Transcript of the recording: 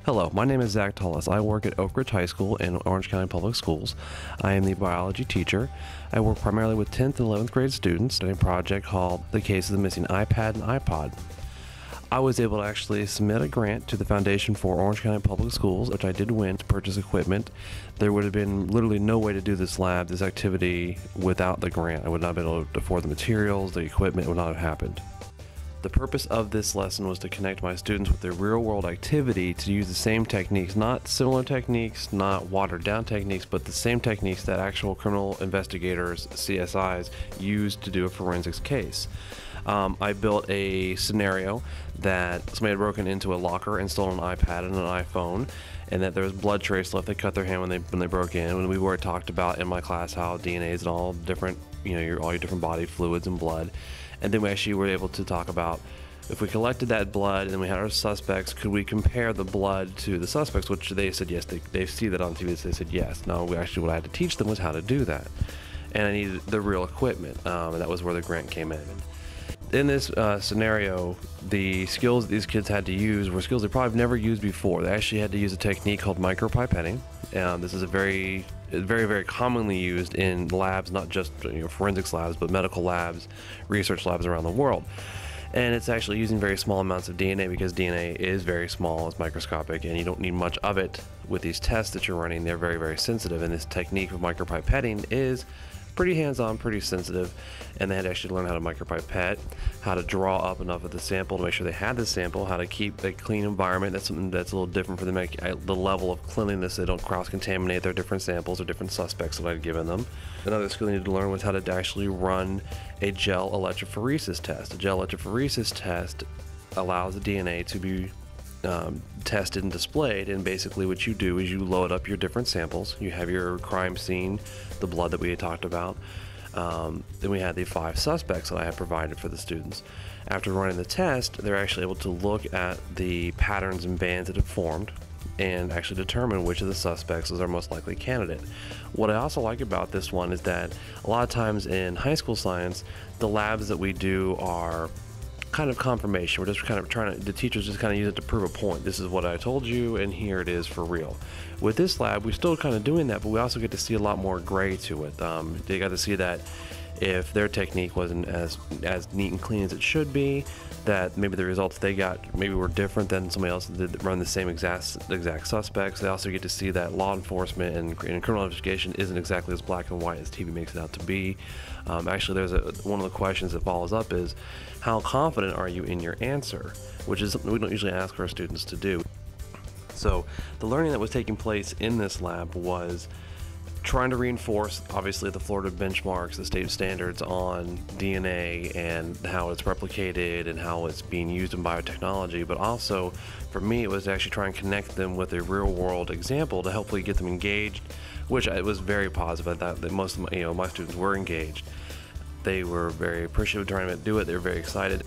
Hello, my name is Zach Tullis. I work at Oak Ridge High School in Orange County Public Schools. I am the biology teacher. I work primarily with 10th and 11th grade students in a project called The Case of the Missing iPad and iPod. I was able to actually submit a grant to the Foundation for Orange County Public Schools, which I did win, to purchase equipment. There would have been literally no way to do this lab, this activity, without the grant. I would not have been able to afford the materials, the equipment would not have happened. The purpose of this lesson was to connect my students with their real-world activity to use the same techniques, not similar techniques, not watered-down techniques, but the same techniques that actual criminal investigators, CSIs, use to do a forensics case. I built a scenario that somebody had broken into a locker and stolen an iPad and an iPhone, and that there was blood trace left. They cut their hand when they broke in. And we were talked about in my class how DNAs and all different, all your different body fluids and blood. And then we actually were able to talk about, if we collected that blood and then we had our suspects, could we compare the blood to the suspects? Which they said yes. They see that on TV. So they said yes. No, what I had to teach them was how to do that, and I needed the real equipment, and that was where the grant came in. In this scenario, the skills these kids had to use were skills they probably never used before. They actually had to use a technique called micropipetting. This is a very commonly used in labs, not just forensics labs, but medical labs, research labs around the world. And it's actually using very small amounts of DNA because DNA is very small, it's microscopic, and you don't need much of it with these tests that you're running. They're very sensitive, and this technique of micropipetting is pretty hands-on, pretty sensitive, and they had to actually learn how to micropipette, how to draw up enough of the sample to make sure they had the sample, how to keep a clean environment. That's something that's a little different for them, the level of cleanliness. They don't cross-contaminate their different samples or different suspects that I'd given them. Another skill they needed to learn was how to actually run a gel electrophoresis test. A gel electrophoresis test allows the DNA to be tested and displayed, and basically what you do is you load up your different samples. You have your crime scene, the blood that we had talked about. Then we had the 5 suspects that I had provided for the students. After running the test, they're actually able to look at the patterns and bands that have formed and actually determine which of the suspects is our most likely candidate. What I also like about this one is that a lot of times in high school science, the labs that we do are kind of confirmation. We're just kind of the teachers just kind of use it to prove a point. This is what I told you, and here it is for real. With this lab, we're still kind of doing that, but we also get to see a lot more gray to it. They got to see that if their technique wasn't as neat and clean as it should be, that maybe the results they got maybe were different than somebody else that did run the same exact suspects. They also get to see that law enforcement and criminal investigation isn't exactly as black and white as TV makes it out to be. Actually, one of the questions that follows up is, how confident are you in your answer? Which is something we don't usually ask our students to do. So the learning that was taking place in this lab was trying to reinforce, obviously, the Florida benchmarks, the state standards on DNA and how it's replicated and how it's being used in biotechnology. But also, for me, it was to actually try and connect them with a real-world example to hopefully get them engaged, which it was very positive. I thought that most of my students were engaged. They were very appreciative of trying to do it. They were very excited.